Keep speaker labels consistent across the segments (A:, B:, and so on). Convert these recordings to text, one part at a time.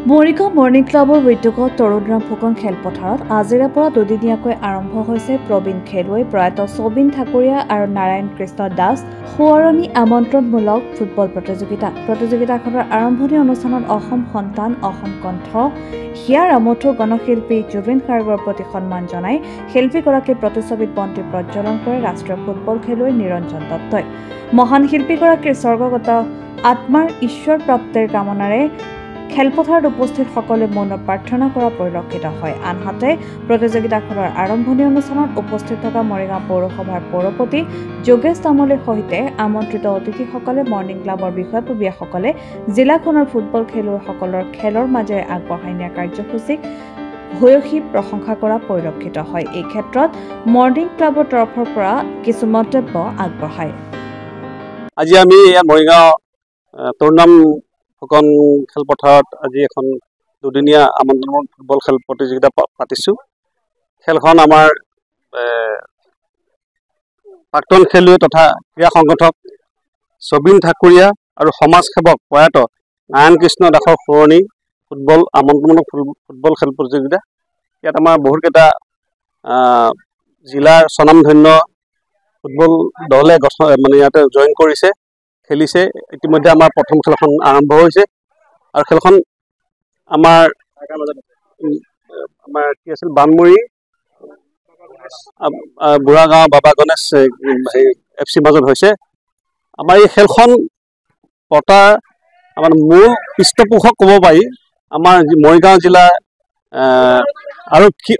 A: Morigaon morning ক্লাবৰ উদ্যোগত তৰুণৰাম ফুকন খেলপথাৰত আজিৰে পৰা দুদিনীয়াকৈ আৰম্ভ হৈছে প্ৰবীণ খেলুৱৈ প্ৰয়াত ছবিন ঠাকুৰীয়া আৰু নাৰায়ণ কৃষ্ণ দাস সোঁৱৰণী আমন্ত্ৰণমূলক ফুটবল প্ৰতিযোগিতাখনৰ আৰম্ভণি অনুষ্ঠানত অসম সন্তান অসম কণ্ঠ হিয়া ৰামথু গণশিল্পী জুবিন গাৰ্গৰ প্ৰতি সন্মান জনাই শিল্পীগৰাকীৰ প্ৰতিচ্ছবিত বন্তি প্ৰজ্বলন কৰে ৰাষ্ট্ৰীয় ফুটবল খেলুৱৈ নিৰঞ্জন দত্তই। মহান শিল্পীগৰাকীৰ স্বৰ্গগত আত্মাৰ ঈশ্বৰ প্ৰাপ্তিৰ কামনাৰে খেলপথাৰত উপস্থিত সকলে মৌন প্ৰাৰ্থনা কৰা পৰিলক্ষিত হয়। আনহাতে প্ৰতিযোগিতাখনৰ আৰম্ভণি অনুষ্ঠানত উপস্থিত থকা মৰিগাঁও পৌৰসভাৰ পৌৰপতি যোগেশ তামুলীৰ সৈতে আমন্ত্ৰিত অতিথিসকলে মৰ্ণিং ক্লাবৰ বিষয়ববীয়াসকলে জিলাখনৰ ফুটবল খেলুৱৈসকলৰ খেলৰ মাজেৰে আগবঢ়াই নিয়া কাৰ্যসূচীক ভূয়সী প্ৰশংসা কৰা পৰিলক্ষিত হয়। এই ক্ষেত্ৰত মৰ্ণিং ক্লাবৰ তৰফৰ পৰা কিছু মন্তব্য আগবঢ়ায়।
B: আজি আমি মৰিগাঁও তৰুণৰাম ফুকন খেলপথাৰত আজি এখন দুদিনীয়া আমন্ত্ৰণমূলক ফুটবল খেল প্ৰতিযোগিতা পাতিছোঁ। খেলখন আমাৰ প্ৰাক্তন খেলুৱৈ তথা ক্ৰীড়া সংগঠক ছবিন ঠাকুৰীয়া আৰু সমাজসেৱক প্ৰয়াত নাৰায়ণ কৃষ্ণ দাসৰ সোঁৱৰণী ফুটবল আমন্ত্ৰণমূলক ফুটবল খেল প্ৰতিযোগিতা। ইয়াত আমাৰ বহুতকেইটা জিলাৰ স্বনামধন্য ফুটবল দলে ইয়াতে জইন কৰিছে, খেলিছে। ইতিমধ্যে আমাৰ প্ৰথম খেলখন আৰম্ভ হৈছে আৰু খেলখন আমাৰ কি আছিল বানমুৰি বুঢ়াগাঁও বাবা গণেশ FC মাজত হৈছে। আমাৰ এই খেলখন পতাৰ আমাৰ মূল পৃষ্ঠপোষক ক'ব পাৰি আমাৰ মৰিগাঁও জিলাৰ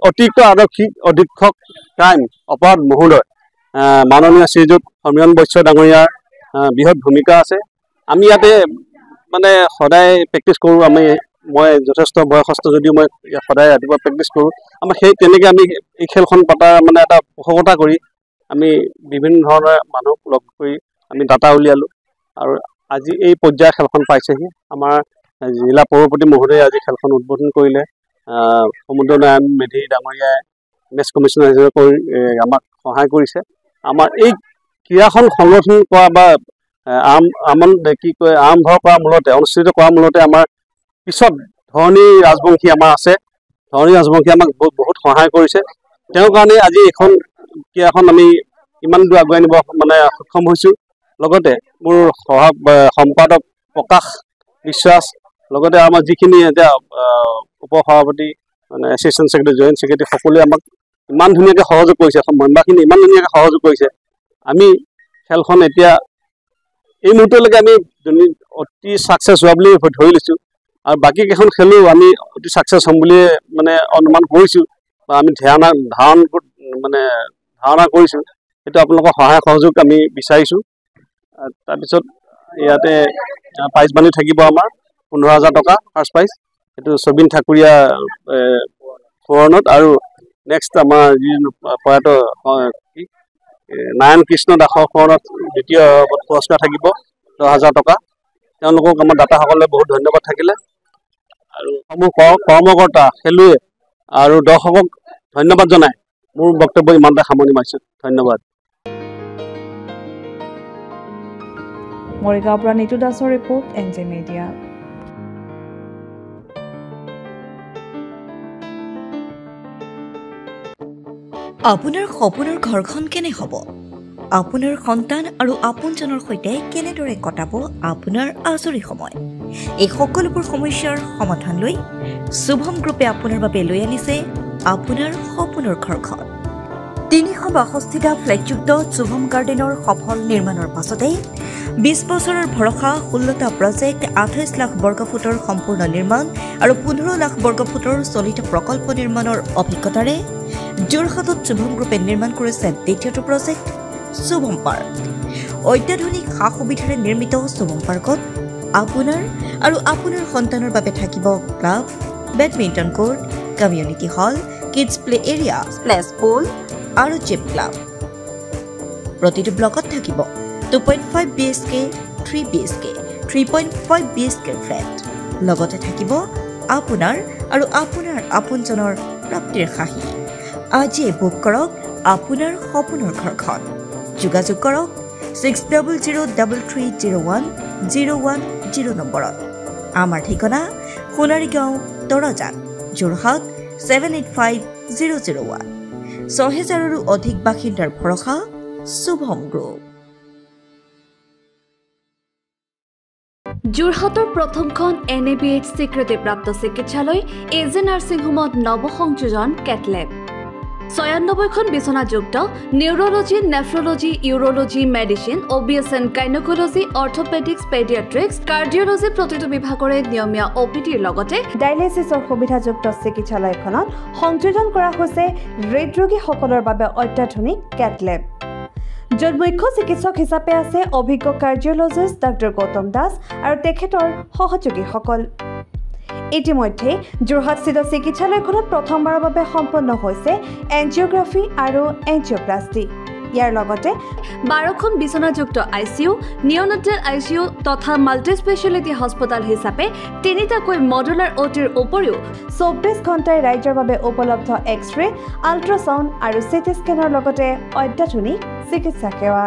B: অতিৰিক্ত আৰক্ষী অধীক্ষক ক্ৰাইম অপৰাধ মহোদয় মাননীয় শ্ৰীযুত সমীৰণ বৈশ্য ডাঙৰীয়াৰ বৃহৎ ভূমিকা আছে। আমি ইয়াতে সদায় প্ৰেক্টিছ কৰোঁ। মই যথেষ্ট বয়সস্থ যদিও মই সদায় ৰাতিপুৱা প্ৰেক্টিছ কৰোঁ। আমাৰ সেই তেনেকৈ আমি এই খেলখন পতাৰ এটা পোষকতা কৰি আমি বিভিন্ন ধৰণৰ মানুহ লগ কৰি আমি ডাটা উলিয়ালোঁ আৰু আজি এই পৰ্যায়ৰ খেলখন পাইছেহি। আমাৰ জিলা পৌৰপতি মহোদয়ে আজি খেলখন উদ্বোধন কৰিলে। সমুদ্ৰ নাৰায়ণ মেধি ডাঙৰীয়াই মেচ কমিশ্যনাৰ হিচাপে কৰি আমাক সহায় কৰিছে। আমাৰ এই ক্ৰীড়াখন সংগঠন কৰা বা আৰম্ভ কৰাৰ মূলতে অনুষ্ঠিত কৰাৰ মূলতে আমাৰ পিছত ধৰণী ৰাজবংশী আমাৰ আছে। ধৰণী ৰাজবংশী আমাক বহুত সহায় কৰিছে। তেওঁৰ কাৰণে আজি এইখন ক্ৰীড়াখন আমি ইমান দূৰ আগুৱাই নিব সক্ষম হৈছোঁ। লগতে মোৰ সম্পাদক প্ৰকাশ বিশ্বাস, লগতে আমাৰ যিখিনি এতিয়া উপসভাপতি এছিষ্টেণ্ট ছেক্ৰেটাৰী জইণ্ট ছেক্ৰেটাৰী সকলোৱে আমাক ইমান ধুনীয়াকৈ সহযোগ কৰিছে। মেম্বাৰখিনি ইমান ধুনীয়াকৈ সহযোগ কৰিছে। আমি খেলখন এতিয়া এই মুহূৰ্তলৈকে আমি অতি ছাকচেছ হোৱা বুলি ধৰি লৈছোঁ আৰু বাকী কেইখন খেলো আমি অতি ছাকচেছ হ'ম বুলিয়ে অনুমান কৰিছোঁ বা আমি ধাৰণা কৰিছোঁ। সেইটো আপোনালোকৰ সহায় সহযোগ আমি বিচাৰিছোঁ। তাৰপিছত ইয়াতে প্ৰাইজ মানি থাকিব আমাৰ 15,000 টকা ফাৰ্ষ্ট প্ৰাইজ, সেইটো ছবিন ঠাকুৰীয়া সোঁৱৰণত। আৰু নেক্সট আমাৰ যি প্ৰয়াত নাৰায়ণ কৃষ্ণ দাসৰ সোঁৱৰণত দ্বিতীয় পুৰস্কাৰ থাকিব 10,000 টকা। তেওঁলোকক আমাৰ দাতাসকলে বহুত ধন্যবাদ থাকিলে আৰু সমূহ কৰ্মকৰ্তা খেলুৱৈ আৰু দৰ্শকক ধন্যবাদ জনাই মোৰ বক্তব্য ইমানতে সামৰণি মাৰিছোঁ। ধন্যবাদ।
A: মৰিগাঁৱৰ পৰা নিতু দাসৰ ৰিপৰ্ট NJ মিডিয়া।
C: আপোনাৰ সপোনৰ ঘৰখন কেনে হ'ব? আপোনাৰ সন্তান আৰু আপোনজনৰ সৈতে কেনেদৰে কটাব আপোনাৰ আজৰি সময়? এই সকলোবোৰ সমস্যাৰ সমাধান লৈ শুভম গ্ৰুপে আপোনাৰ বাবে লৈ আনিছে আপোনাৰ সপোনৰ ঘৰখন। 362টা ফ্লেটযুক্ত শুভম গাৰ্ডেনৰ সফল নিৰ্মাণৰ পাছতে 20 বছৰৰ ভৰসা 16টা প্ৰজেক্ট 28 লাখ বৰ্গফুটৰ সম্পূৰ্ণ নিৰ্মাণ আৰু 15 লাখ বৰ্গফুটৰ চলিত প্ৰকল্প নিৰ্মাণৰ অভিজ্ঞতাৰে যোৰহাটত শুভম গ্ৰুপে নিৰ্মাণ কৰিছে দ্বিতীয়টো প্ৰজেক্ট শুভম পাৰ্ক। অত্যাধুনিক সা সুবিধাৰে নিৰ্মিত শুভম পাৰ্কত আপোনাৰ আৰু আপোনাৰ সন্তানৰ বাবে থাকিব club, badminton court, community hall, kids play area, splash pool আৰু জিম ক্লাব। প্ৰতিটো ব্লকত থাকিব 2.5 BHK, 3 BHK, 3.5 BHK ফ্লেট। লগতে থাকিব আপোনাৰ আৰু আপোনাৰ আপোনজনৰ প্ৰাপ্তিৰ সাহী। আজিয়ে বুক কৰক আপোনাৰ সপোনৰ ঘৰখন। যোগাযোগ কৰক 6003030110 নম্বৰত। আমাৰ ঠিকনা সোণাৰীগাঁও তৰাজান যোৰহাট 785001 6,000ৰো অধিক বাসিন্দাৰ ভৰসা শুভম গ্ৰুপ
A: যোৰহাটৰ প্ৰথমখন NABH স্বীকৃতিপ্ৰাপ্ত চিকিৎসালয় AJ নাৰ্ছিং হোমত নৱসংযোজন কেটলেব 96খন বিছনাযুক্ত neurology nephrology urology medicine OBS and gynaecology orthopaedics paediatrics cardiology প্ৰতিটো বিভাগৰে নিয়মীয়া OPDৰ লগতে ডায়ালিচিছৰ সুবিধাযুক্ত চিকিৎসালয়খনত সংযোজন কৰা হৈছে হৃদৰোগীসকলৰ বাবে অত্যাধুনিক কেটলেব য'ত মুখ্য চিকিৎসক হিচাপে আছে অভিজ্ঞ কাৰ্ডিঅলজিষ্ট ডক্টৰ গৌতম দাস আৰু তেখেতৰ সহযোগীসকল ইতিমধ্যে যোৰহাটস্থিত চিকিৎসালয়খনত প্ৰথমবাৰৰ বাবে সম্পন্ন হৈছে এনজিঅগ্ৰাফি আৰু এনজিঅপ্লাষ্টি ইয়াৰ লগতে 12খন বিছনাযুক্ত ICU নিঅনেটাল ICU তথা মাল্টি স্পেচিয়েলিটি হস্পিটেল হিচাপে তিনিটাকৈ মডুলাৰ OTৰ উপৰিও 24 ঘণ্টাই ৰাইজৰ বাবে উপলব্ধ এক্স-ৰে আল্ট্ৰাছাউণ্ড আৰু CT স্কেনৰ লগতে অত্যাধুনিক চিকিৎসা সেৱা